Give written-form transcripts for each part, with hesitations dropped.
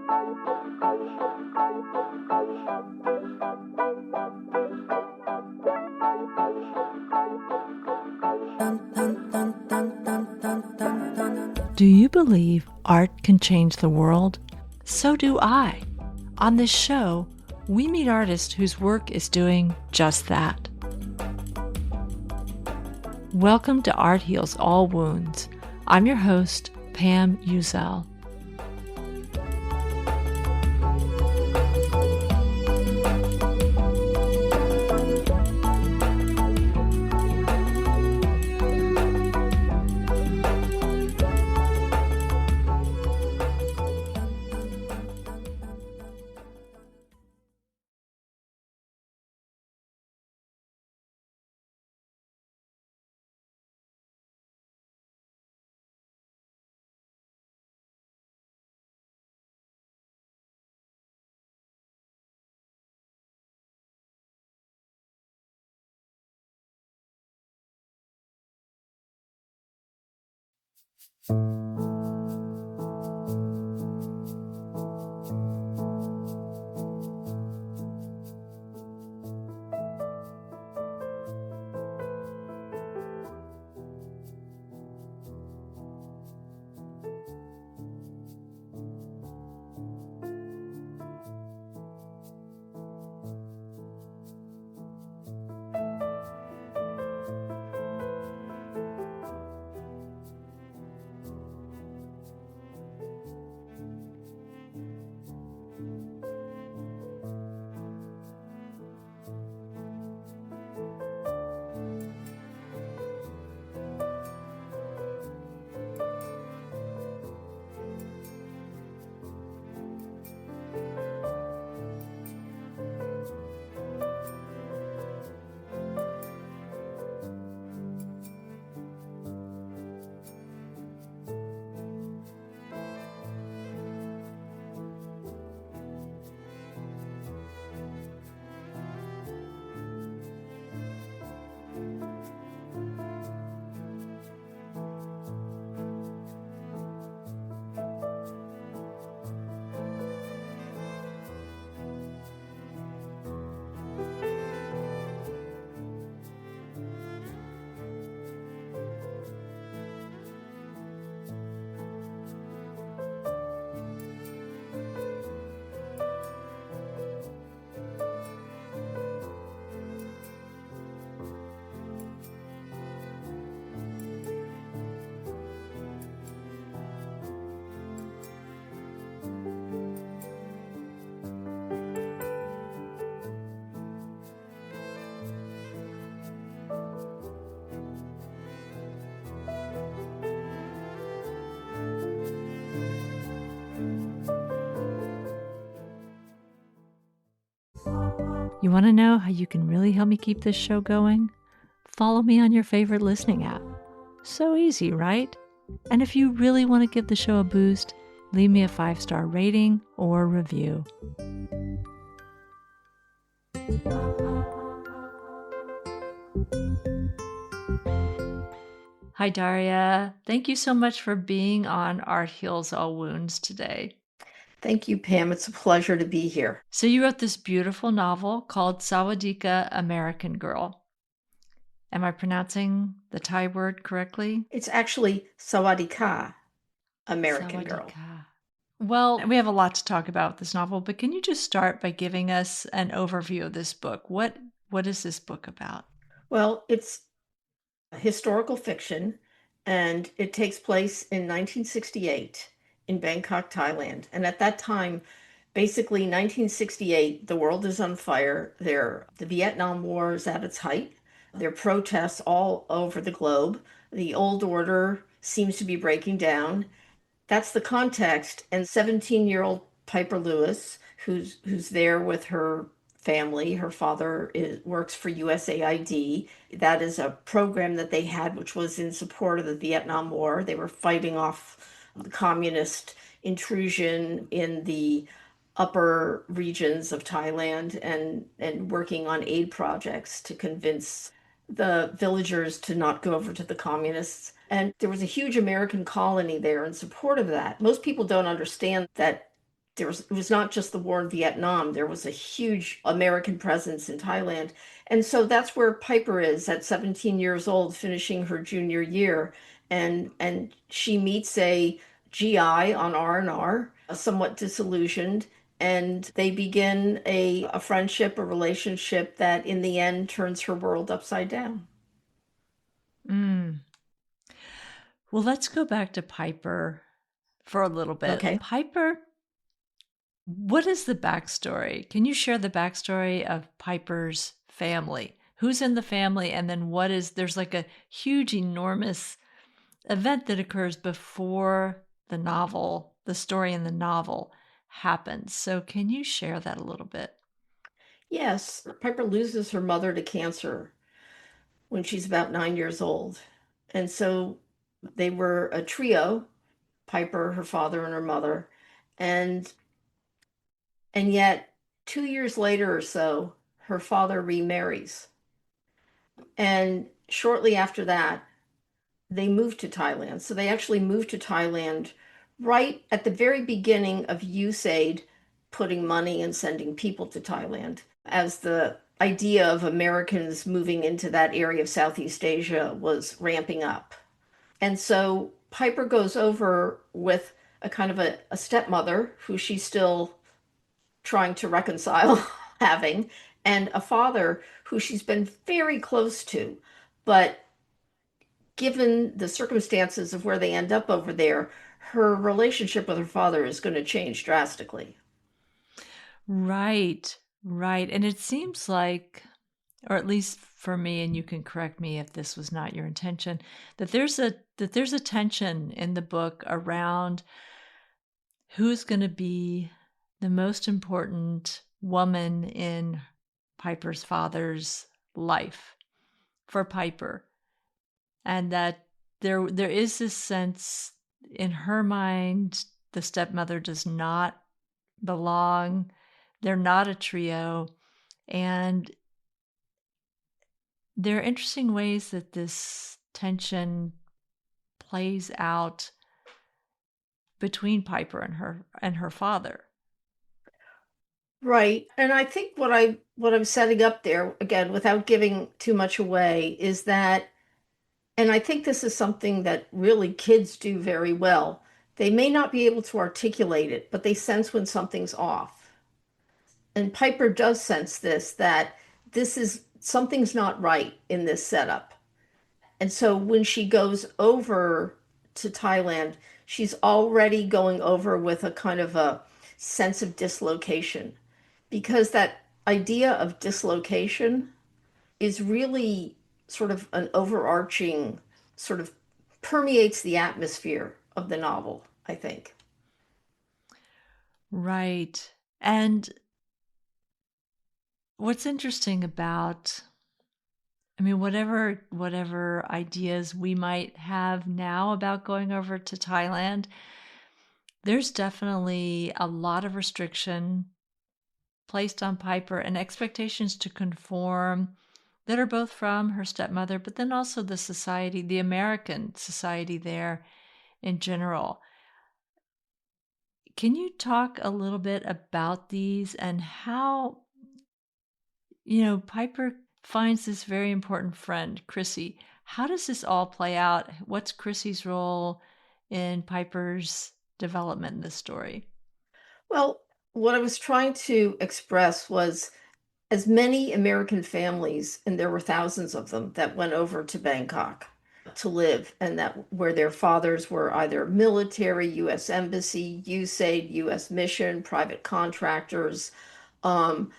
Do you believe art can change the world? So do I. On this show, we meet artists whose work is doing just that. Welcome to Art Heals All Wounds. I'm your host, Pam Uzel. You want to know how you can really help me keep this show going? Follow me on your favorite listening app. So easy, right? And if you really want to give the show a boost, leave me a 5-star rating or review. Hi, Daria. Thank you so much for being on Art Heals All Wounds today. Thank you, Pam. It's a pleasure to be here. So you wrote this beautiful novel called Sawadika American Girl. Am I pronouncing the Thai word correctly? It's actually Sawadika American Girl. Well, we have a lot to talk about with this novel, but can you just start by giving us an overview of this book? What is this book about? Well, it's historical fiction, and it takes place in 1968 in Bangkok, Thailand. And at that time, basically 1968, the world is on fire. The Vietnam War is at its height. There are protests all over the globe. The old order seems to be breaking down. That's the context. And 17-year-old Piper Lewis, who's there with her family. Her father works for USAID. That is a program that they had, which was in support of the Vietnam War. They were fighting off the communist intrusion in the upper regions of Thailand and working on aid projects to convince the villagers to not go over to the communists. And there was a huge American colony there in support of that. Most people don't understand that it was not just the war in Vietnam. There was a huge American presence in Thailand. And so that's where Piper is at 17 years old, finishing her junior year. And she meets a GI on R&R, somewhat disillusioned, and they begin a friendship, a relationship that in the end turns her world upside down. Mm. Well, let's go back to Piper for a little bit. Okay. Piper, what is the backstory? Can you share the backstory of Piper's family? Who's in the family? And then there's like a huge, enormous event that occurs before the story in the novel happens. So can you share that a little bit? Yes, Piper loses her mother to cancer when she's about 9 years old. And so they were a trio, Piper, her father, and her mother. And and yet 2 years later or so, her father remarries. And shortly after that, they moved to Thailand. So they actually moved to Thailand right at the very beginning of USAID putting money and sending people to Thailand, as the idea of Americans moving into that area of Southeast Asia was ramping up. And so Piper goes over with a kind of a stepmother who she's still trying to reconcile having, and a father who she's been very close to. But given the circumstances of where they end up over there, her relationship with her father is going to change drastically. Right, right. And it seems like, or at least for me, and you can correct me if this was not your intention, that there's a tension in the book around who's going to be the most important woman in Piper's father's life for Piper. And that there is this sense in her mind the stepmother does not belong. They're not a trio. And there are interesting ways that this tension plays out between Piper and her father. Right. And I think what I'm setting up there, again, without giving too much away, is that, and I think this is something that really kids do very well. They may not be able to articulate it, but they sense when something's off. And Piper does sense this, that this is something's not right in this setup. And so when she goes over to Thailand, she's already going over with a kind of a sense of dislocation, because that idea of dislocation is really sort of an overarching, sort of permeates the atmosphere of the novel, I think. Right. And what's interesting about, I mean, whatever ideas we might have now about going over to Thailand, there's definitely a lot of restriction placed on Piper and expectations to conform that are both from her stepmother, but then also the society, the American society there in general. Can you talk a little bit about these and how, Piper finds this very important friend, Chrissy. How does this all play out? What's Chrissy's role in Piper's development in this story? Well, what I was trying to express was, as many American families, and there were thousands of them that went over to Bangkok to live, and that where their fathers were either military, U.S. Embassy, USAID, U.S. Mission, private contractors. Um,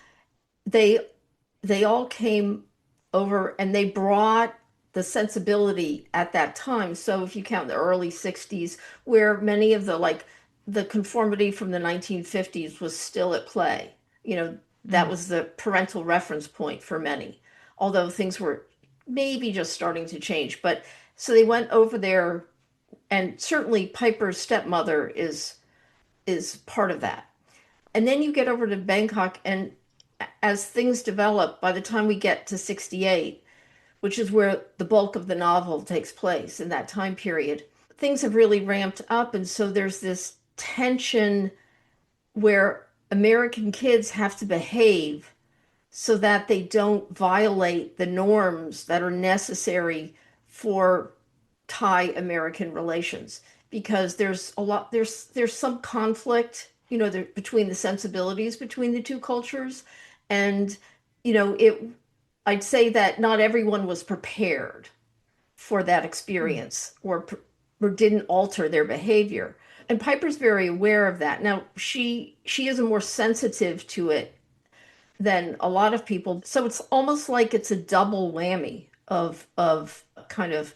they they all came over and they brought the sensibility at that time. So if you count the early 60s, where many of the conformity from the 1950s was still at play, that Mm. was the parental reference point for many, although things were maybe just starting to change. But so they went over there, and certainly Piper's stepmother is part of that. And then you get over to Bangkok, and as things develop, by the time we get to 68, which is where the bulk of the novel takes place in that time period, things have really ramped up. And so there's this tension where American kids have to behave so that they don't violate the norms that are necessary for Thai American relations, because there's some conflict, there, between the sensibilities between the two cultures. And it I'd say that not everyone was prepared for that experience, or didn't alter their behavior. And Piper's very aware of that. Now she is more sensitive to it than a lot of people. So it's almost like it's a double whammy of kind of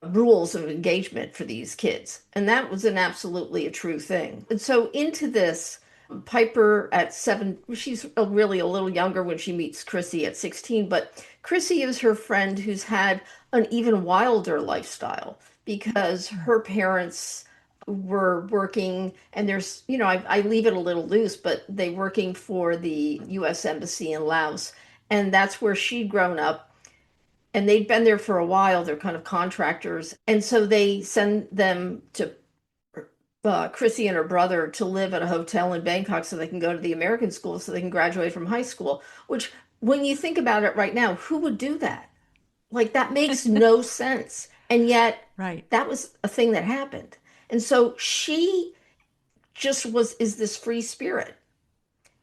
rules of engagement for these kids. And that was an absolutely a true thing. And so into this, Piper at 7, she's really a little younger when she meets Chrissy at 16, but Chrissy is her friend who's had an even wilder lifestyle because her parents were working, and there's, I leave it a little loose, but they working for the US Embassy in Laos. And that's where she'd grown up, and they'd been there for a while. They're kind of contractors. And so they send them to Chrissy and her brother to live at a hotel in Bangkok so they can go to the American school so they can graduate from high school, which, when you think about it right now, who would do that? Like, that makes no sense. And yet, Right. that was a thing that happened. And so she just is this free spirit.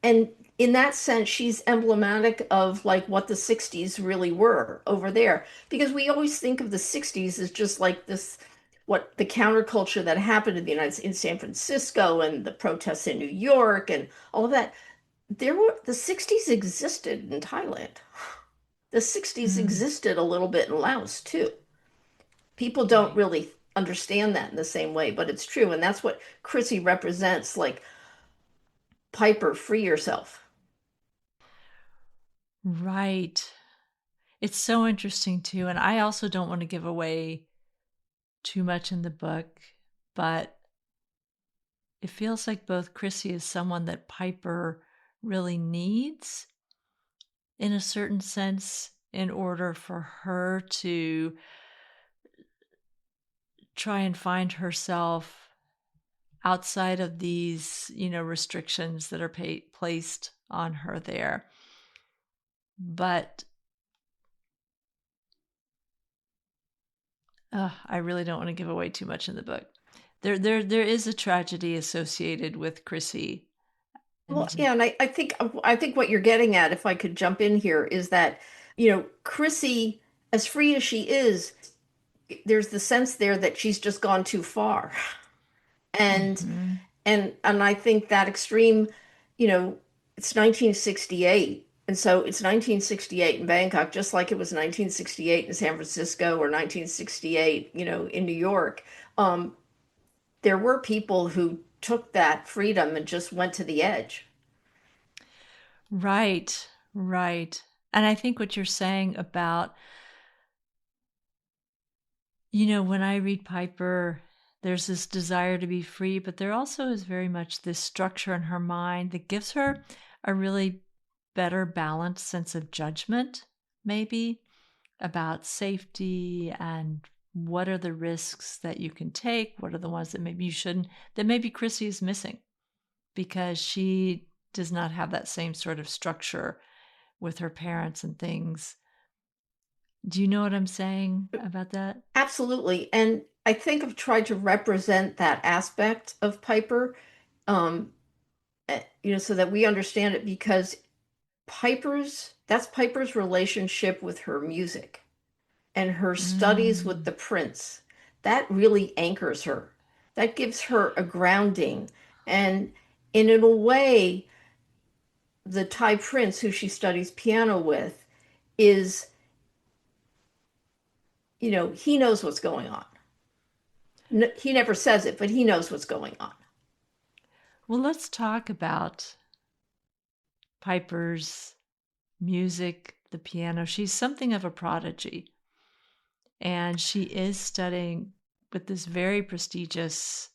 And in that sense, she's emblematic of like what the 60s really were over there. Because we always think of the 60s as just like this, what the counterculture that happened in the United States, in San Francisco, and the protests in New York and all of that. The 60s existed in Thailand. The 60s Mm, existed a little bit in Laos too. People don't right. really understand that in the same way, but it's true. And that's what Chrissy represents, like, Piper, free yourself. Right. It's so interesting too. And I also don't want to give away too much in the book, but it feels like both Chrissy is someone that Piper really needs in a certain sense in order for her to try and find herself outside of these, restrictions that are placed on her there. But I really don't want to give away too much in the book. There is a tragedy associated with Chrissy, Well, and yeah, and I think what you're getting at, if I could jump in here, is that, Chrissy, as free as she is, there's the sense there that she's just gone too far. And Mhm. and I think that extreme, you know, it's 1968. And so it's 1968 in Bangkok, just like it was 1968 in San Francisco or 1968, in New York. Um, there were people who took that freedom and just went to the edge. Right, right. And I think what you're saying about, when I read Piper, there's this desire to be free, but there also is very much this structure in her mind that gives her a really better balanced sense of judgment, maybe, about safety and what are the risks that you can take, what are the ones that maybe you shouldn't, that maybe Chrissy is missing because she does not have that same sort of structure with her parents and things. Do you know what I'm saying about that? Absolutely. And I think I've tried to represent that aspect of Piper, um, so that we understand it, because that's Piper's relationship with her music and her studies with Mm, the prince. That really anchors her. That gives her a grounding. And in a way, the Thai prince who she studies piano with is, he knows what's going on. He never says it, but he knows what's going on. well, let's talk about Piper's music, the piano. She's something of a prodigy, and she is studying with this very prestigious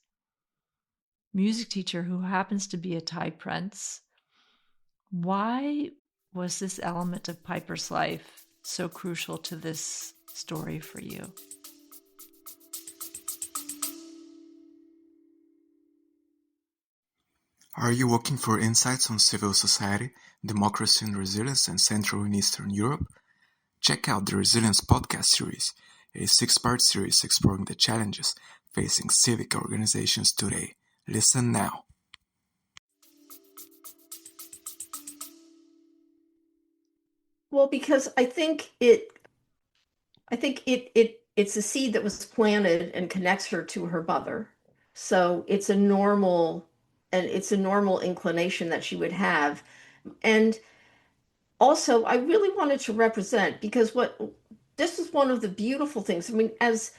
music teacher who happens to be a Thai prince. Why was this element of Piper's life so crucial to this story for you? Are you looking for insights on civil society, democracy and resilience in Central and Eastern Europe? Check out the Resilience podcast series, a six-part series exploring the challenges facing civic organizations today. Listen now. Well, because it's a seed that was planted and connects her to her mother. So it's a normal inclination that she would have. And also, I really wanted to represent because what this is one of the beautiful things. I mean, as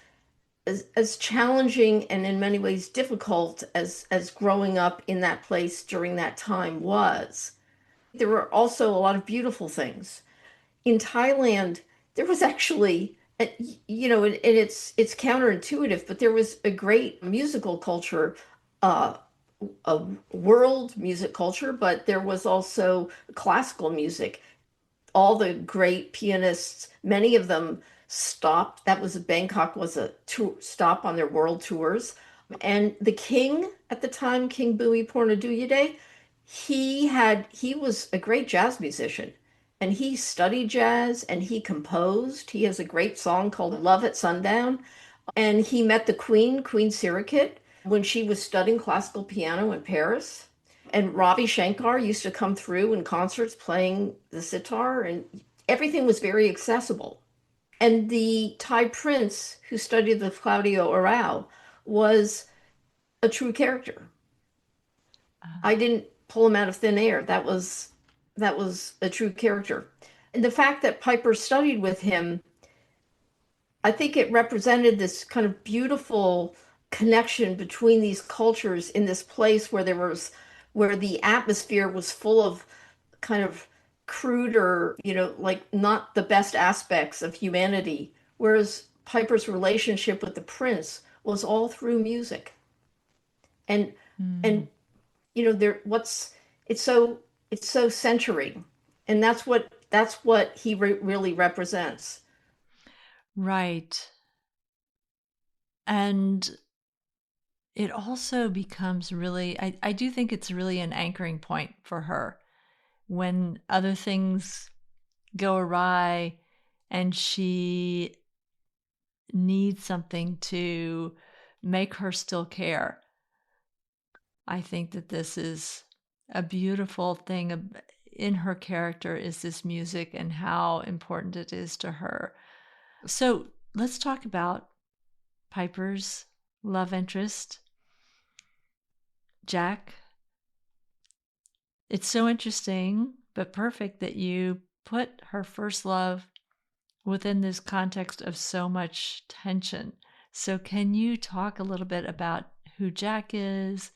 challenging and in many ways difficult as growing up in that place during that time was, there were also a lot of beautiful things. In Thailand, there was actually, and it's counterintuitive, but there was a great musical culture, uh, a world music culture, but there was also classical music. All the great pianists, many of them stopped. That was Bangkok was a tour stop on their world tours. And the king at the time, King Bui Pornaduyide, he was a great jazz musician and he studied jazz and he composed. He has a great song called Love at Sundown. And he met the Queen, Queen Sirikit, when she was studying classical piano in Paris. And Ravi Shankar used to come through in concerts playing the sitar, and everything was very accessible. And the Thai prince who studied with Claudio Arrau was a true character. I didn't pull him out of thin air. That was a true character. And the fact that Piper studied with him, I think it represented this kind of beautiful connection between these cultures in this place where the atmosphere was full of kind of cruder, like not the best aspects of humanity, whereas Piper's relationship with the prince was all through music. And Mm. and there what's it's so centering, and that's what he really represents. Right. And it also becomes really, I do think it's really an anchoring point for her when other things go awry and she needs something to make her still care. I think that this is a beautiful thing in her character is this music and how important it is to her. So let's talk about Piper's love interest, Jack. It's so interesting, but perfect that you put her first love within this context of so much tension. So, can you talk a little bit about who Jack is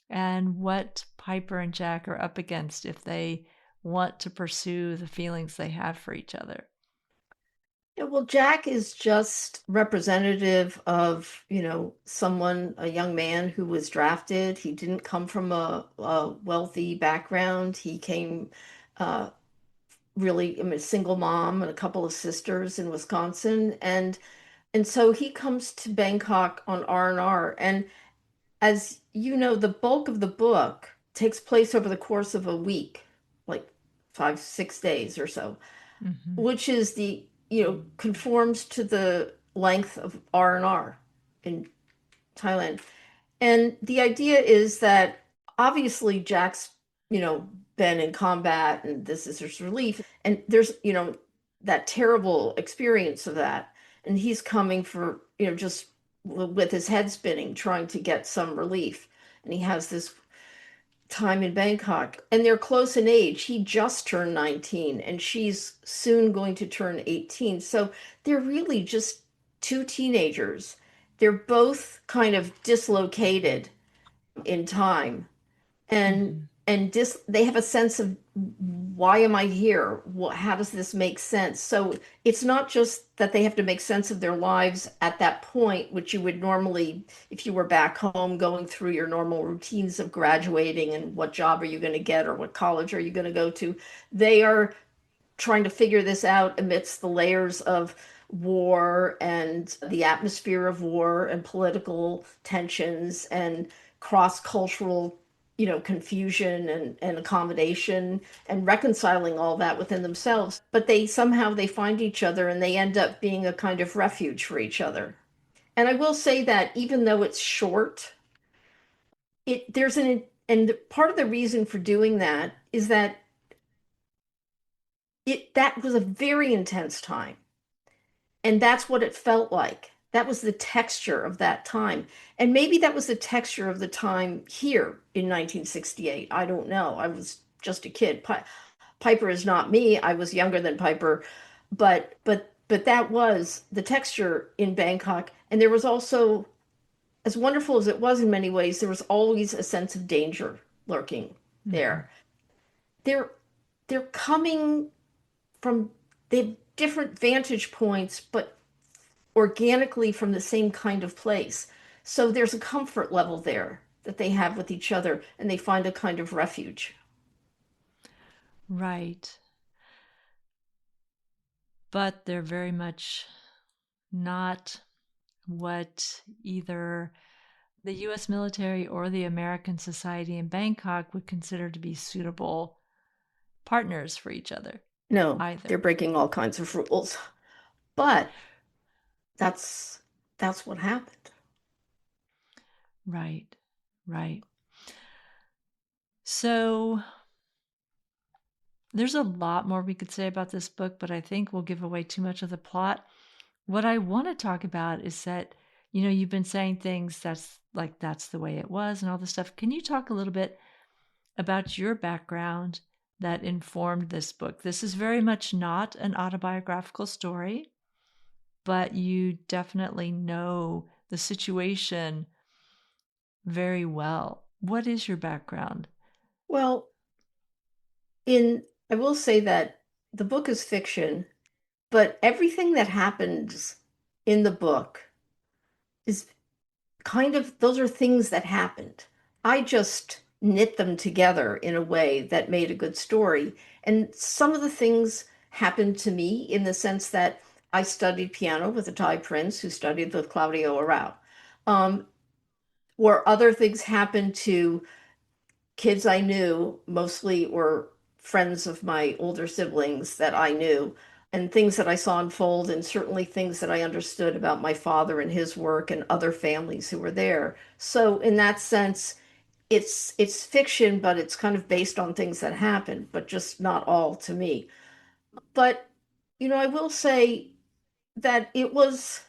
and what Piper and Jack are up against if they want to pursue the feelings they have for each other? Yeah, well, Jack is just representative of, someone, a young man who was drafted. He didn't come from a wealthy background. He came uh, really, I mean, a single mom and a couple of sisters in Wisconsin, and so he comes to Bangkok on R&R. And as you know, the bulk of the book takes place over the course of a week, like 5, 6 days or so, Mm-hmm. which is conforms to the length of R&R in Thailand. And the idea is that obviously Jack's, been in combat and this is his relief. And there's, that terrible experience of that. And he's coming for, just with his head spinning, trying to get some relief. And he has this time in Bangkok, and they're close in age. He just turned 19 and she's soon going to turn 18. So they're really just two teenagers. They're both kind of dislocated in time, and Mm-hmm. they have a sense of, why am I here? How does this make sense? So it's not just that they have to make sense of their lives at that point, which you would normally, if you were back home going through your normal routines of graduating and what job are you going to get or what college are you going to go to. They are trying to figure this out amidst the layers of war and the atmosphere of war and political tensions and cross-cultural confusion and accommodation and reconciling all that within themselves. But they find each other and they end up being a kind of refuge for each other. And I will say that even though it's short, and part of the reason for doing that is that that was a very intense time. And that's what it felt like. That was the texture of that time. And maybe that was the texture of the time here in 1968. I don't know. I was just a kid. Piper is not me. I was younger than Piper, but that was the texture in Bangkok. And there was also, as wonderful as it was in many ways, there was always a sense of danger lurking there. They're they're coming from they have different vantage points, but organically from the same kind of place. So there's a comfort level there that they have with each other, and they find a kind of refuge. Right. But they're very much not what either the US military or the American society in Bangkok would consider to be suitable partners for each other. No, Either. they're breaking all kinds of rules. But that's what happened. Right. Right. So there's a lot more we could say about this book, but I think we'll give away too much of the plot. What I want to talk about is that, you've been saying things that's the way it was and all this stuff. Can you talk a little bit about your background that informed this book? This is very much not an autobiographical story, but you definitely know the situation very well. What is your background? Well, I will say that the book is fiction, but everything that happens in the book is those are things that happened. I just knit them together in a way that made a good story. And some of the things happened to me in the sense that I studied piano with a Thai prince who studied with Claudio Arau. Or other things happened to kids I knew, mostly or friends of my older siblings that I knew, and things that I saw unfold, and certainly things that I understood about my father and his work and other families who were there. So in that sense, it's fiction, but it's kind of based on things that happened, but just not all to me. But I will say that it was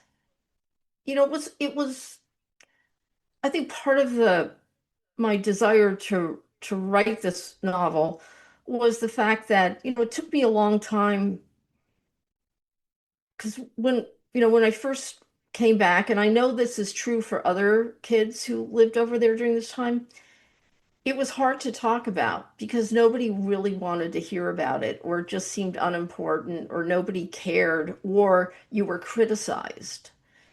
I think part of the my desire to write this novel was the fact that it took me a long time because when I first came back, and I know this is true for other kids who lived over there during this time, it was hard to talk about because nobody really wanted to hear about it, or it just seemed unimportant, or nobody cared, or you were criticized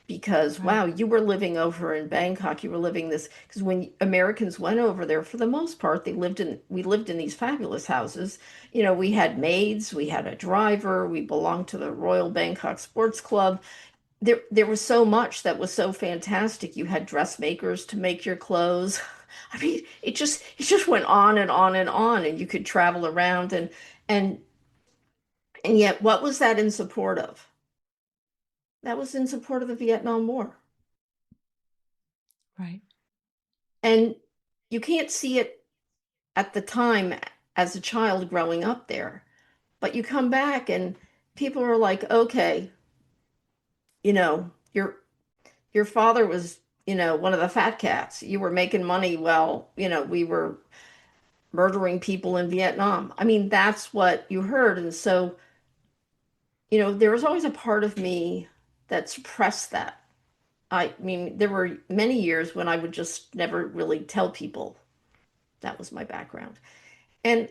because, Right. wow, you were living over in Bangkok, you were living this. Because when Americans went over there, for the most part, we lived in these fabulous houses. We had maids, we had a driver, we belonged to the Royal Bangkok Sports Club. There was so much that was so fantastic. You had dressmakers to make your clothes. I mean, it just went on and on and on, and you could travel around, and and yet what was that in support of? That was in support of the Vietnam War. Right. And you can't see it at the time as a child growing up there, but you come back and people are like, okay, you know, your your father was, one of the fat cats. You were making money while, we were murdering people in Vietnam. I mean, that's what you heard. And so, there was always a part of me that suppressed that. I mean, there were many years when I would just never really tell people that was my background. And,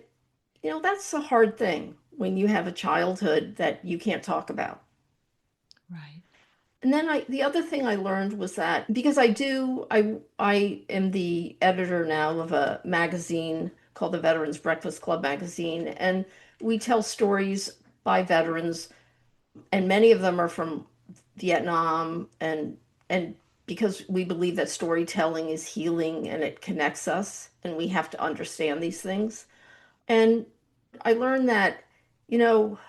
that's a hard thing when you have a childhood that you can't talk about. Right. And then the other thing I learned was that because I am the editor now of a magazine called the Veterans Breakfast Club magazine, and we tell stories by veterans, and many of them are from Vietnam and because we believe that storytelling is healing and it connects us, and we have to understand these things. And I learned that, you know,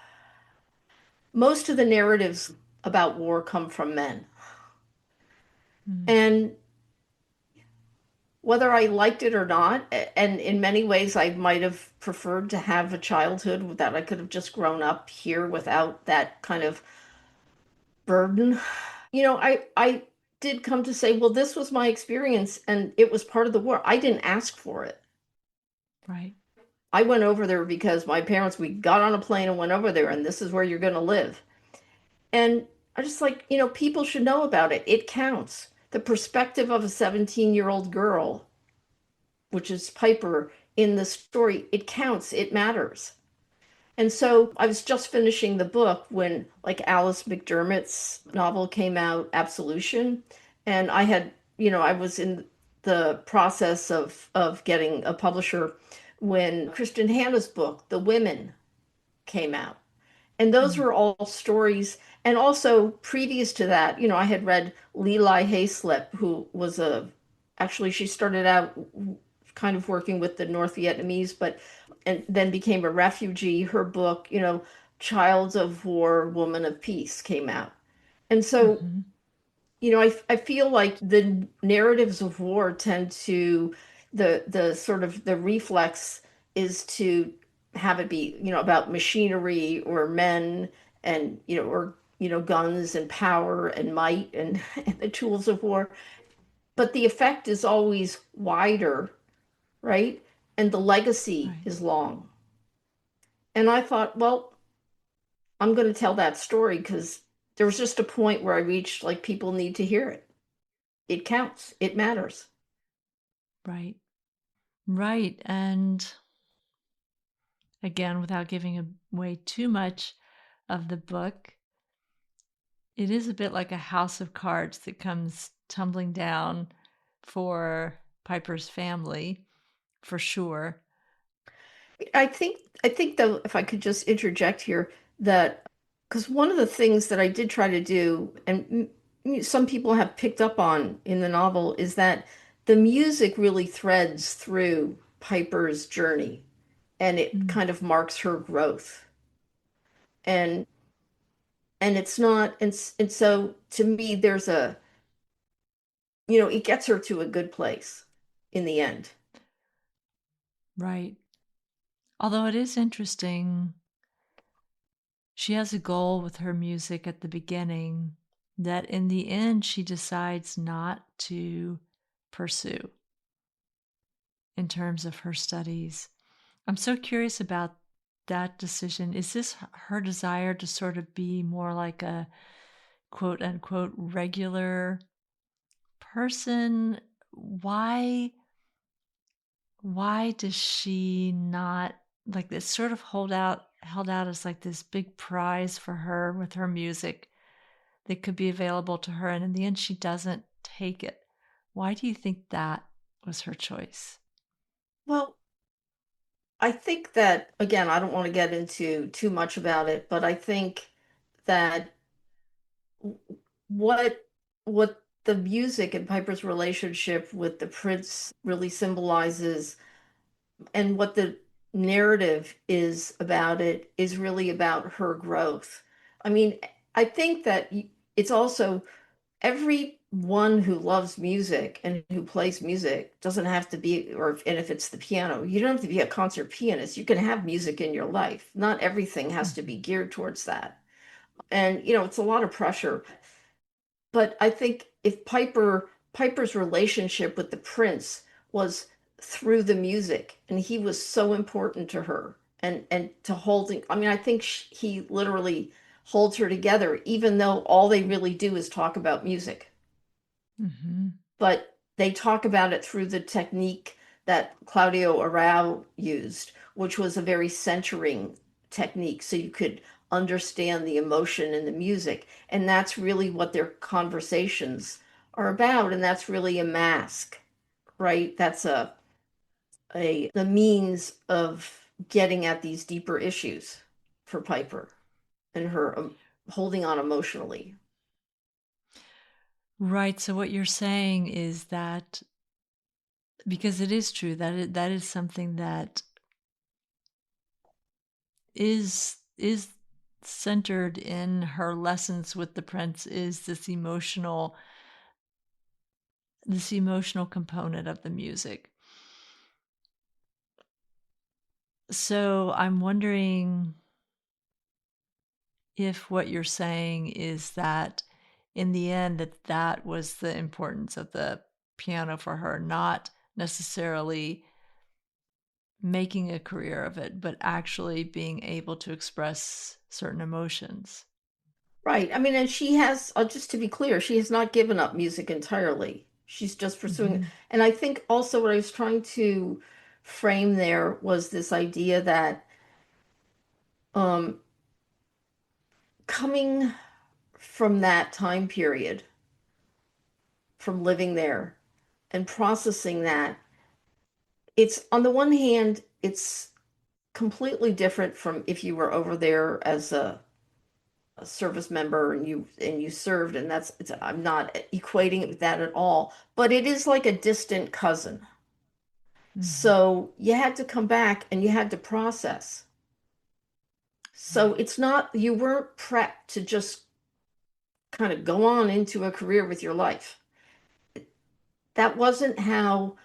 most of the narratives about war come from men. Mm. And whether I liked it or not, and in many ways I might have preferred to have a childhood that I could have just grown up here without that kind of burden. I did come to say, well, this was my experience and it was part of the war. I didn't ask for it. Right. I went over there because my parents, we got on a plane and went over there, and this is where you're going to live. And I just like, people should know about it. It counts. The perspective of a 17-year-old girl, which is Piper in the story, it counts. It matters. And so I was just finishing the book when like Alice McDermott's novel came out, Absolution. And I was in the process of getting a publisher when Kristen Hanna's book, The Women, came out. And those Mm. were all stories. And also previous to that, I had read Leli Hayslip, who was actually she started out kind of working with the North Vietnamese, but and then became a refugee. Her book, Childs of War, Woman of Peace came out. And so, Mm-hmm. I feel like the narratives of war tend to the sort of the reflex is to have it be, about machinery or men and, or, guns and power and might and, and the tools of war. But the effect is always wider, right? And the legacy Right. is long. And I thought, well, I'm going to tell that story because there was just a point where I reached like people need to hear it. It counts. It matters. Right. Right. And again, without giving away too much of the book, it is a bit like a house of cards that comes tumbling down for Piper's family, for sure. I think though, if I could just interject here, that because one of the things that I did try to do, and some people have picked up on in the novel, is that the music really threads through Piper's journey, and it Mm. kind of marks her growth. And it's not, and so to me, there's it gets her to a good place in the end. Right. Although it is interesting, she has a goal with her music at the beginning that in the end she decides not to pursue in terms of her studies. I'm so curious about that decision. Is this her desire to sort of be more like a quote unquote regular person? Why does she not like this sort of held out as like this big prize for her with her music that could be available to her, and in the end she doesn't take it? Why do you think that was her choice? Well, I think that, again, I don't want to get into too much about it, but I think that what the music and Piper's relationship with the prince really symbolizes, and what the narrative is about it, is really about her growth. I mean, I think that it's also everyone who loves music and who plays music doesn't have to be, and if it's the piano, you don't have to be a concert pianist. You can have music in your life. Not everything has to Mhm. be geared towards that. And, it's a lot of pressure. But I think if Piper's relationship with the prince was through the music, and he was so important to her, and to holding, I mean, I think he literally holds her together, even though all they really do is talk about music. Mhm. But they talk about it through the technique that Claudio Arrau used, which was a very centering technique, so you could understand the emotion in the music. And that's really what their conversations are about. And that's really a mask, right? That's a the means of getting at these deeper issues for Piper and her holding on emotionally. Right. So what you're saying is that, because it is true that that is something that is centered in her lessons with the prince, is this emotional component of the music. So I'm wondering if what you're saying is that in the end that was the importance of the piano for her, not necessarily making a career of it, but actually being able to express certain emotions. Right. I mean, and she has, just to be clear, she has not given up music entirely. She's just pursuing it. Mm-hmm. And I think also what I was trying to frame there was this idea that um, coming from that time period, from living there and processing that, it's on the one hand, it's completely different from if you were over there as a service member and you served, and I'm not equating it with that at all, but it is like a distant cousin. Mm-hmm. So you had to come back and you had to process. So Right. it's not, you weren't prepped to just kind of go on into a career with your life. That wasn't how,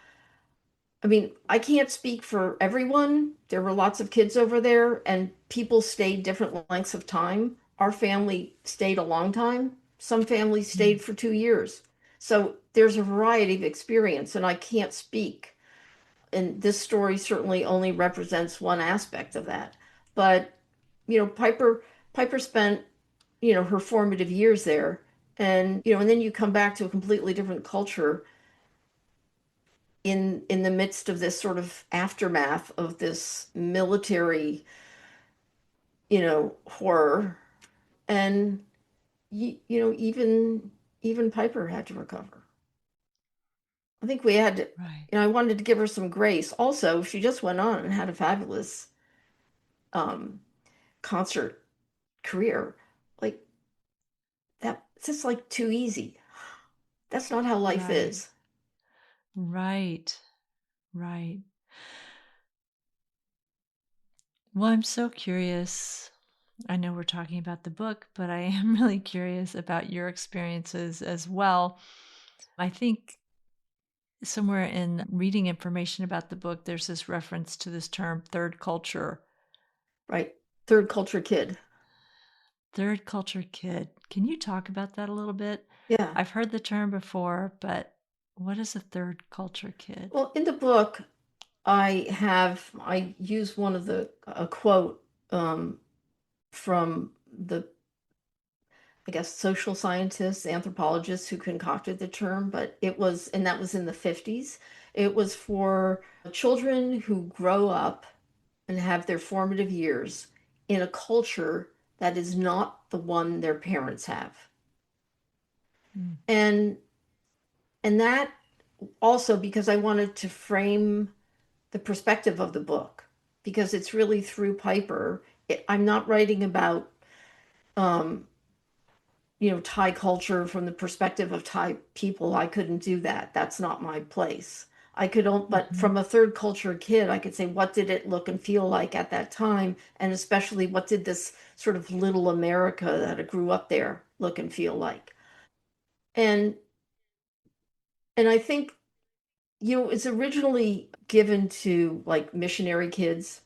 I mean, I can't speak for everyone. There were lots of kids over there and people stayed different lengths of time. Our family stayed a long time. Some families Mm. stayed for 2 years. So there's a variety of experience, and I can't speak. And this story certainly only represents one aspect of that. But, Piper spent, her formative years there. And then you come back to a completely different culture in the midst of this sort of aftermath of this military, horror. And even Piper had to recover. I think we had to, Right. I wanted to give her some grace. Also, she just went on and had a fabulous um, concert career. Like that, it's just like too easy. That's not how life Right. is. Right. Right. Well, I'm so curious. I know we're talking about the book, but I am really curious about your experiences as well. I think somewhere in reading information about the book, there's this reference to this term third culture. Right? Third culture kid. Third culture kid. Can you talk about that a little bit? Yeah. I've heard the term before, but what is a third culture kid? Well, in the book, I use one of the a quote from the, I guess, social scientists, anthropologists who concocted the term, but and that was in the 50s. It was for children who grow up and have their formative years in a culture that is not the one their parents have. Mm. And that also because I wanted to frame the perspective of the book, because it's really through Piper. I'm not writing about um, Thai culture from the perspective of Thai people. I couldn't do that. That's not my place. But Mm-hmm. from a third culture kid, I could say, what did it look and feel like at that time? And especially, what did this sort of little America that I grew up there look and feel like? And, and I think, it's originally given to like missionary kids,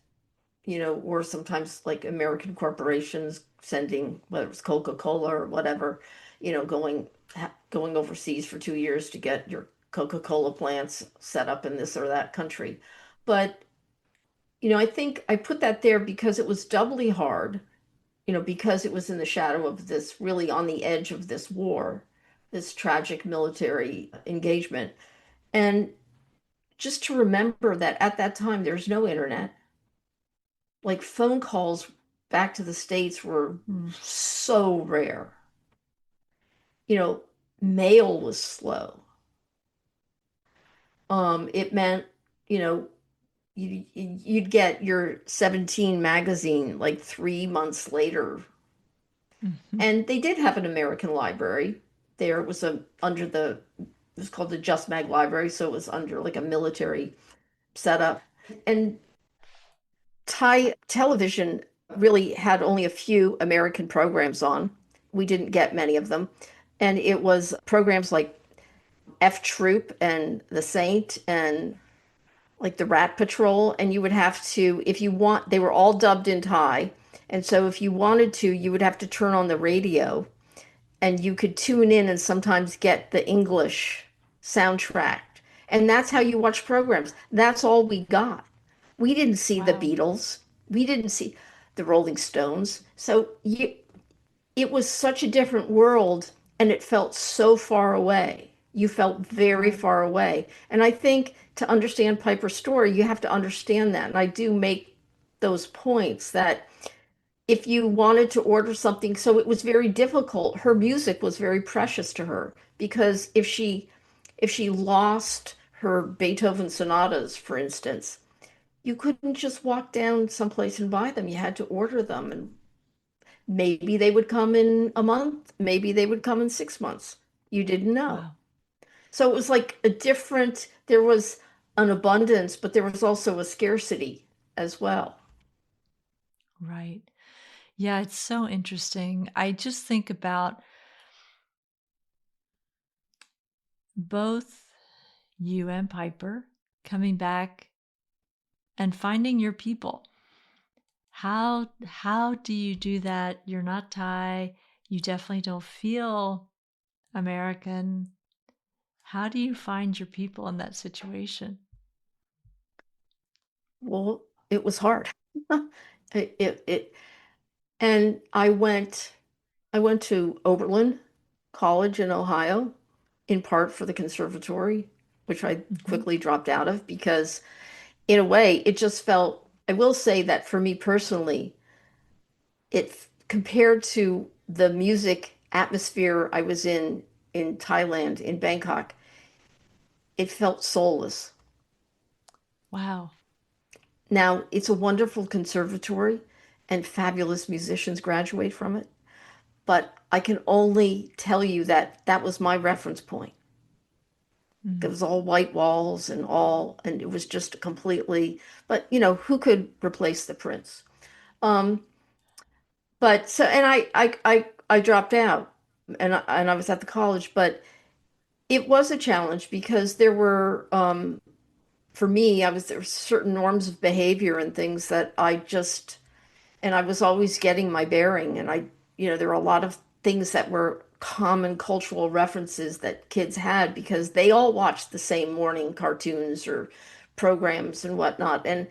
or sometimes like American corporations sending, whether it's Coca-Cola or whatever, going overseas for 2 years to get your Coca-Cola plants set up in this or that country. But, I think I put that there because it was doubly hard, because it was in the shadow of this, really on the edge of this war, this tragic military engagement. And just to remember that at that time, there's no internet. Like phone calls back to the States were so rare. You know, Mail was slow. It meant, you know, you'd get your 17 magazine like 3 months later. Mm-hmm. And they did have an American library. there. It was it was called the Just Mag Library, so it was under like a military setup. And Thai television really had only a few American programs on. We didn't get many of them. And it was programs like F Troop and The Saint and like the Rat Patrol. And you would have to, if you want, they were all dubbed in Thai. And so if you wanted to, you would have to turn on the radio and you could tune in and sometimes get the English soundtrack. And that's how you watch programs. That's all we got. We didn't see the Wow. Beatles. We didn't see the Rolling Stones. It was such a different world and it felt so far away. You felt very Right. far away. And I think to understand Piper's story, you have to understand that. And I do make those points that if you wanted to order something, so it was very difficult. Her music was very precious to her because if she lost her Beethoven sonatas, for instance, you couldn't just walk down someplace and buy them. You had to order them, and maybe they would come in a month, maybe they would come in 6 months. You didn't know. Wow. So it was like a different, there was an abundance, but there was also a scarcity as well. Right. Yeah, it's so interesting. I just think about both you and Piper coming back and finding your people. How do you do that? You're not Thai. You definitely don't feel American. How do you find your people in that situation? Well, it was hard. It and I went to Oberlin College in Ohio, in part for the conservatory, which I Hmm. quickly dropped out of because, in a way, it just felt, I will say that for me personally, compared to the music atmosphere I was in Thailand, in Bangkok, it felt soulless. Wow. Now, it's a wonderful conservatory and fabulous musicians graduate from it, but I can only tell you that that was my reference point. It Mm. was all white walls and all, and it was just completely, but you know, who could replace the Prince? Um, but so, and I dropped out and I was at the college, but it was a challenge because there were, for me, there were certain norms of behavior and things that and I was always getting my bearing. And there were a lot of things that were common cultural references that kids had because they all watched the same morning cartoons or programs and whatnot. And,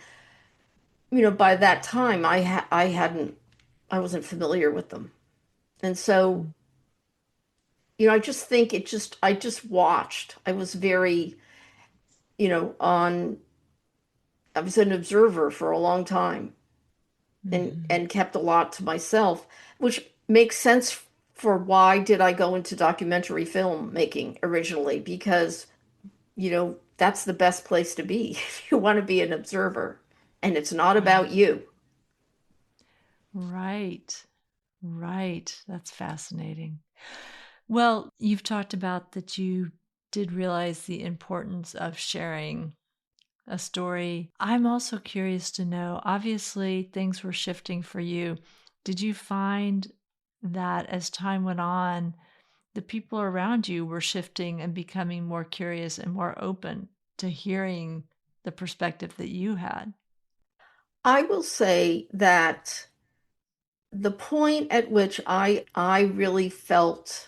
by that time, I wasn't familiar with them. And so, Mm. I just think I just watched. I was very, I was an observer for a long time Hmm. and kept a lot to myself, which makes sense for why did I go into documentary filmmaking originally, because, that's the best place to be if you want to be an observer and it's not Right. about you. Right. Right. That's fascinating. Well, you've talked about that you did realize the importance of sharing a story. I'm also curious to know, obviously, things were shifting for you. Did you find that as time went on, the people around you were shifting and becoming more curious and more open to hearing the perspective that you had? I will say that the point at which I really felt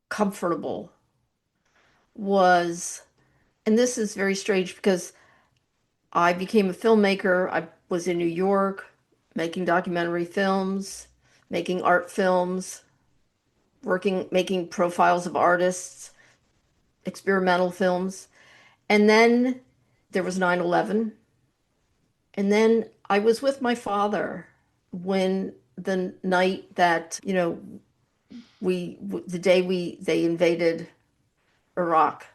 comfortable was, and this is very strange because I became a filmmaker. I was in New York making documentary films, making art films, making profiles of artists, experimental films. And then there was 9/11. And then I was with my father when the night that, the day they invaded Iraq.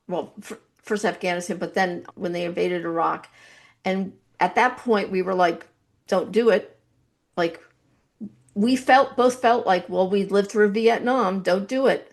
Well, first Afghanistan, but then when they invaded Iraq. And at that point, we were like, don't do it. Like, we both felt like, well, we lived through Vietnam. Don't do it.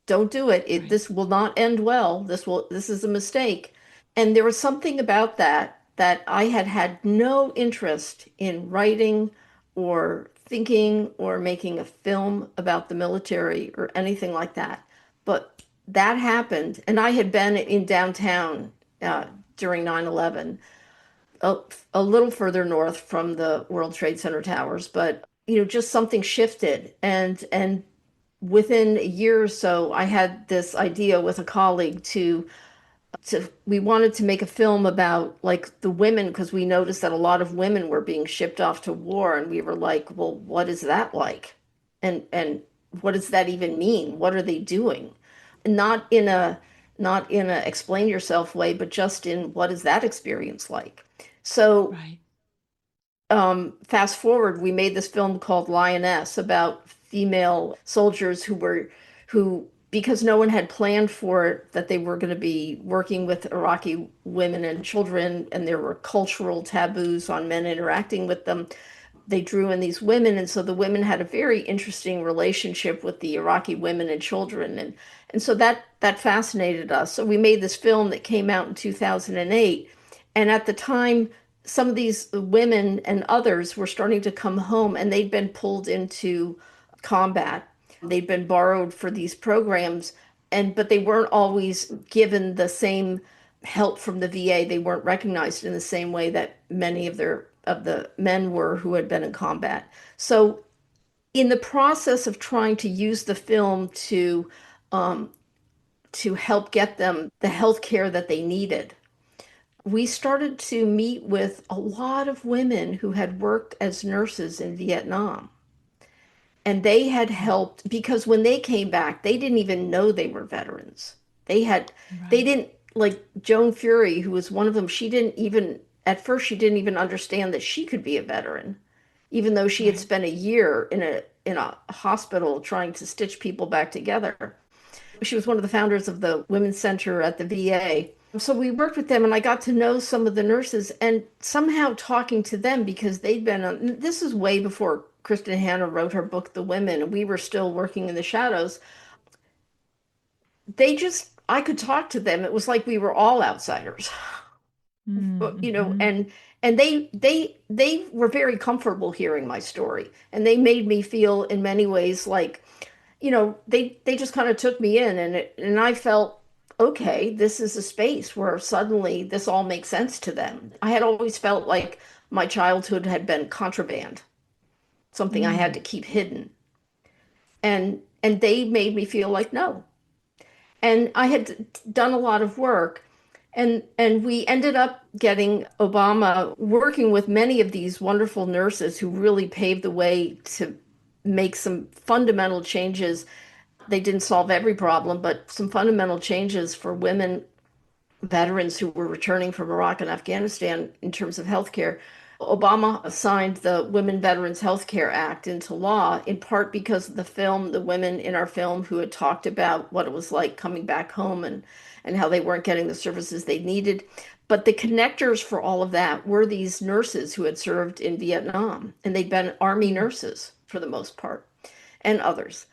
Don't do it. Right. This will not end well. This is a mistake. And there was something about that I had had no interest in writing or thinking or making a film about the military or anything like that. But that happened, and I had been in downtown uh, during 9/11, a little further north from the World Trade Center towers, but just something shifted, and within a year or so, I had this idea with a colleague to we wanted to make a film about like the women because we noticed that a lot of women were being shipped off to war, and we were like, well, what is that like? And what does that even mean? What are they doing? Not in a not in a explain yourself way, but just in what is that experience like? So Right. fast forward, we made this film called Lioness about female soldiers who, because no one had planned for it, that they were going to be working with Iraqi women and children, and there were cultural taboos on men interacting with them. They drew in these women, and so the women had a very interesting relationship with the Iraqi women and children, and so that fascinated us. So we made this film that came out in 2008, and at the time, some of these women and others were starting to come home, and they'd been pulled into combat. They'd been borrowed for these programs, and but they weren't always given the same help from the VA. They weren't recognized in the same way that many of the men were who had been in combat. So in the process of trying to use the film um, to help get them the health care that they needed, we started to meet with a lot of women who had worked as nurses in Vietnam. And they had helped because when they came back, they didn't even know they were veterans. They had, they Right. didn't, like Joan Fury, who was one of them, she didn't even, at first, she didn't even understand that she could be a veteran, even though she had Right. spent a year in a hospital trying to stitch people back together. She was one of the founders of the Women's Center at the VA. So we worked with them, and I got to know some of the nurses, and somehow talking to them because they'd been on, this is way before Kristen Hanna wrote her book, The Women, and we were still working in the shadows. I could talk to them. It was like we were all outsiders, Mm-hmm. and they were very comfortable hearing my story, and they made me feel in many ways like they just kind of took me in, and I felt okay, this is a space where suddenly this all makes sense to them. I had always felt like my childhood had been contraband, something I had Mm. to keep hidden. And they made me feel like no. And I had done a lot of work, and we ended up getting Obama working with many of these wonderful nurses who really paved the way to make some fundamental changes. They didn't solve every problem, but some fundamental changes for women veterans who were returning from Iraq and Afghanistan in terms of healthcare. Obama signed the Women Veterans Healthcare Act into law, in part because of the film, the women in our film who had talked about what it was like coming back home and how they weren't getting the services they needed. But the connectors for all of that were these nurses who had served in Vietnam, and they'd been Army Mm. nurses for the most part, and others.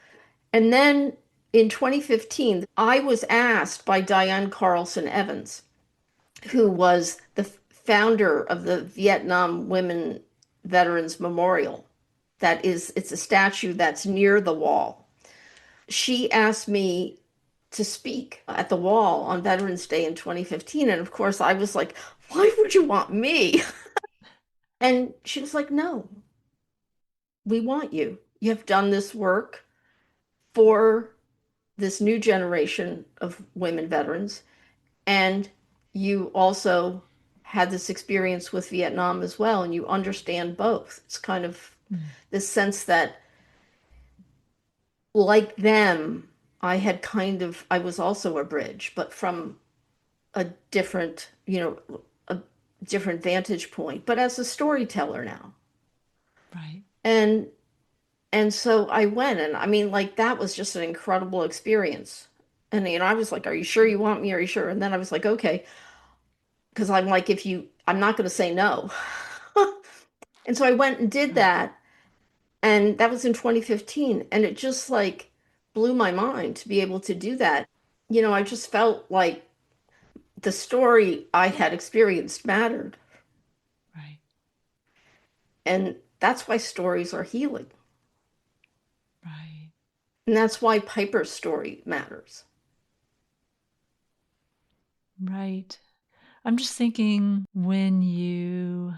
And then in 2015, I was asked by Diane Carlson Evans, who was the founder of the Vietnam Women Veterans Memorial. It's a statue that's near the wall. She asked me to speak at the wall on Veterans Day in 2015. And of course, I was like, why would you want me? And she was like, no, we want you. You have done this work for this new generation of women veterans. And you also had this experience with Vietnam as well, and you understand both. It's kind of Mm. this sense that, like them, I was also a bridge, but from a different, a different vantage point, but as a storyteller now. Right. And and so I went, and I mean, like, that was just an incredible experience. And I was like, "Are you sure you want me? Are you sure?" And then I was like, "Okay," because I'm like, I'm not going to say no. And so I went and did Right. that. And that was in 2015. And it just like blew my mind to be able to do that. I just felt like the story I had experienced mattered. Right. And that's why stories are healing. Right. And that's why Piper's story matters. Right. I'm just thinking when you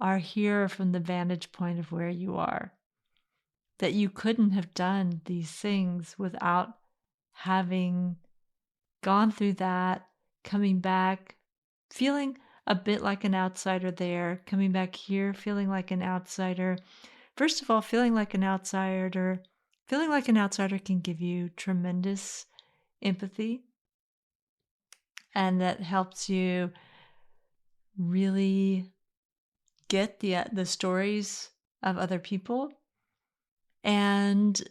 are here from the vantage point of where you are, that you couldn't have done these things without having gone through that, coming back, feeling a bit like an outsider there, coming back here, feeling like an outsider. First of all, feeling like an outsider can give you tremendous empathy, and that helps you really get the stories of other people, and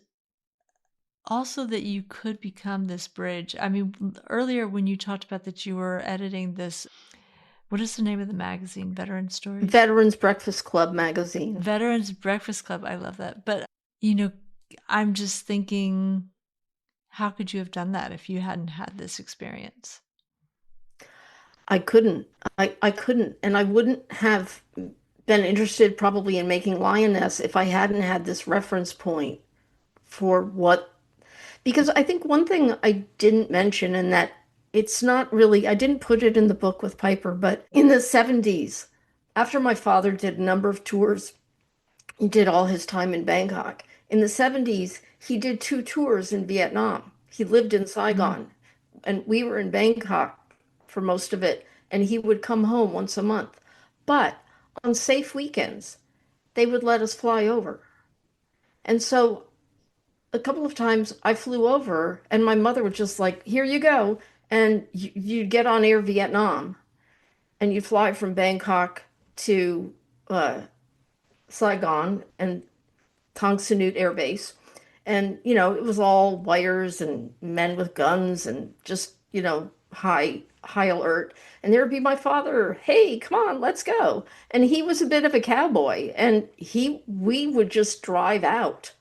also that you could become this bridge. I mean, earlier when you talked about that you were editing this, what is the name of the magazine? Veteran Stories? Veterans Breakfast Club magazine. Veterans Breakfast Club. I love that. But, you know, I'm just thinking, how could you have done that if you hadn't had this experience? I couldn't. I couldn't. And I wouldn't have been interested probably in making Lioness if I hadn't had this reference point for what. Because I think one thing I didn't mention, and that it's not really, I didn't put it in the book with Piper, but in the 70s, after my father did a number of tours, he did all his time in Bangkok. In the 70s, he did 2 tours in Vietnam. He lived in Saigon, and we were in Bangkok for most of it, and he would come home once a month. But on safe weekends, they would let us fly over. And so a couple of times I flew over, and my mother would just like, here you go. And you'd get on Air Vietnam, and you'd fly from Bangkok to Saigon and Tong Sanut Air Base. And, it was all wires and men with guns and just, high alert. And there would be my father, hey, come on, let's go. And he was a bit of a cowboy. And we would just drive out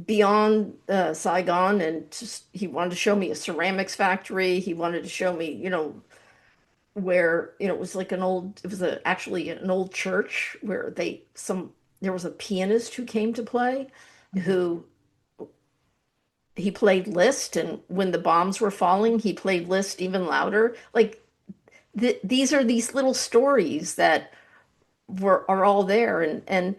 beyond Saigon, and just he wanted to show me a ceramics factory. He wanted to show me, where it was like actually an old church where there was a pianist who came to play, who he played Liszt, and when the bombs were falling, he played Liszt even louder. Like these are these little stories that are all there, and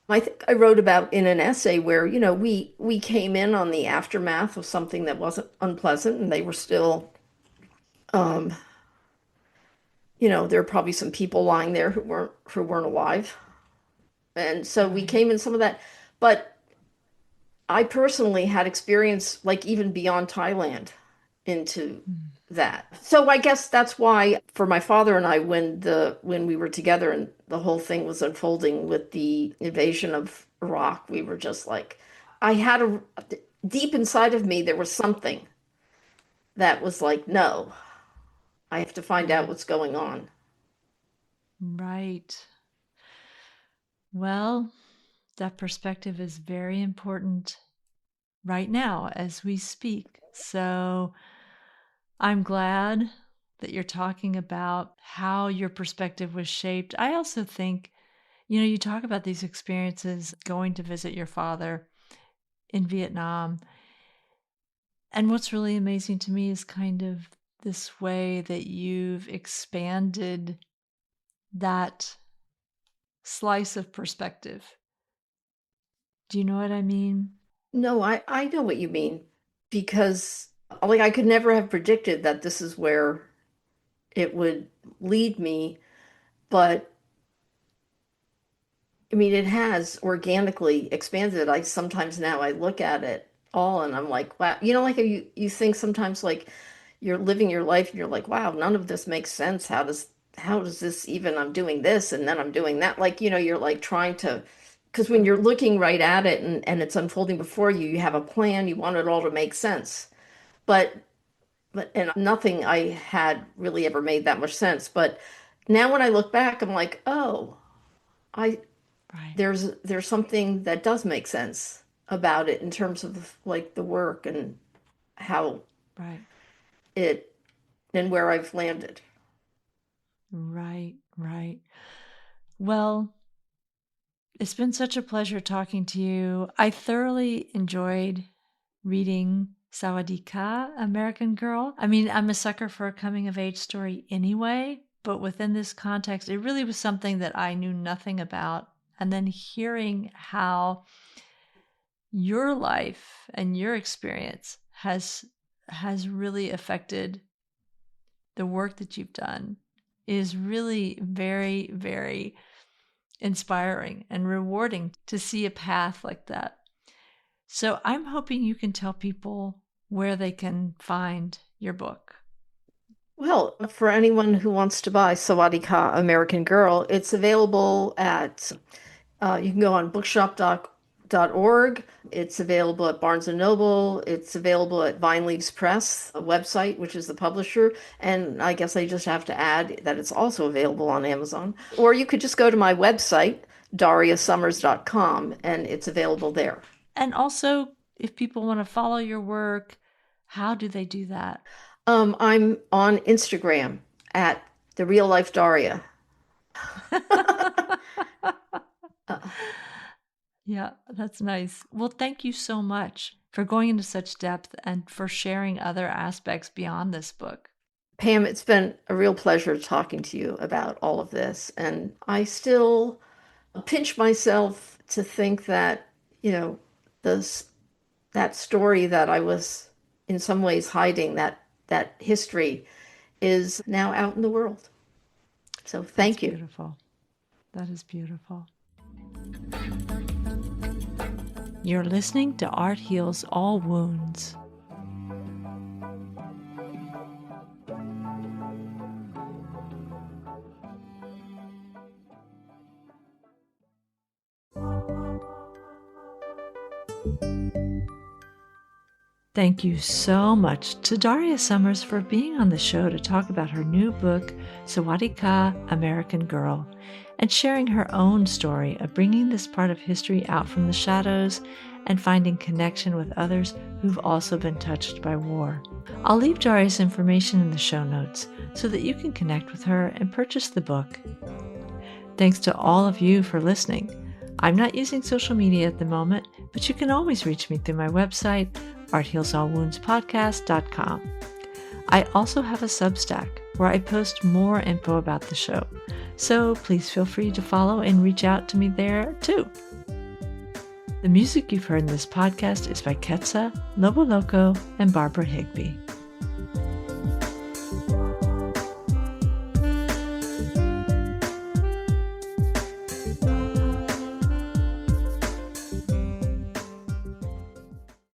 I think I wrote about in an essay where, we came in on the aftermath of something that wasn't unpleasant, and they were still, there are probably some people lying there who weren't alive. And so we came in some of that. But I personally had experience like even beyond Thailand into that. So I guess that's why for my father and I, when we were together and the whole thing was unfolding with the invasion of Iraq, we were just like, I had deep inside of me, there was something that was like, no, I have to find out what's going on. Right. Well, that perspective is very important right now as we speak. So I'm glad that you're talking about how your perspective was shaped. I also think, you talk about these experiences going to visit your father in Vietnam. And what's really amazing to me is kind of this way that you've expanded that slice of perspective. Do you know what I mean? No, I know what you mean, because like I could never have predicted that this is where it would lead me, but I mean, it has organically expanded. I sometimes now I look at it all and I'm like, wow, like you think sometimes like you're living your life and you're like, wow, none of this makes sense. How does this even, I'm doing this and then I'm doing that. Like, you're like trying to, because when you're looking right at it and it's unfolding before you, you have a plan, you want it all to make sense. But and nothing I had really ever made that much sense. But now when I look back, I'm like, oh, I Right. there's something that does make sense about it in terms of like the work and how Right. it and where I've landed. Right. Right. Well, it's been such a pleasure talking to you. I thoroughly enjoyed reading Sawadika American Girl. I mean, I'm a sucker for a coming of age story anyway, but within this context, it really was something that I knew nothing about. And then hearing how your life and your experience has really affected the work that you've done is really very, very inspiring and rewarding to see a path like that. So I'm hoping you can tell people where they can find your book. Well, for anyone who wants to buy Sawadika American Girl, it's available at, you can go on bookshop.org. It's available at Barnes & Noble. It's available at Vine Leaves Press, a website, which is the publisher. And I guess I just have to add that it's also available on Amazon. Or you could just go to my website, dariasommers.com, and it's available there. And also, if people want to follow your work, how do they do that? I'm on Instagram at the real life Daria. Yeah, that's nice. Well, thank you so much for going into such depth and for sharing other aspects beyond this book. Pam, it's been a real pleasure talking to you about all of this. And I still pinch myself to think that, that story that I was in some ways hiding, that history is now out in the world. So thank you. Beautiful. That is beautiful. You're listening to Art Heals All Wounds. Thank you so much to Daria Sommers for being on the show to talk about her new book, Sawadika American Girl, and sharing her own story of bringing this part of history out from the shadows and finding connection with others who've also been touched by war. I'll leave Daria's information in the show notes so that you can connect with her and purchase the book. Thanks to all of you for listening. I'm not using social media at the moment, but you can always reach me through my website, arthealsallwoundspodcast.com. I also have a Substack where I post more info about the show, so please feel free to follow and reach out to me there too. The music you've heard in this podcast is by Ketsa, Lobo Loco, and Barbara Higbee.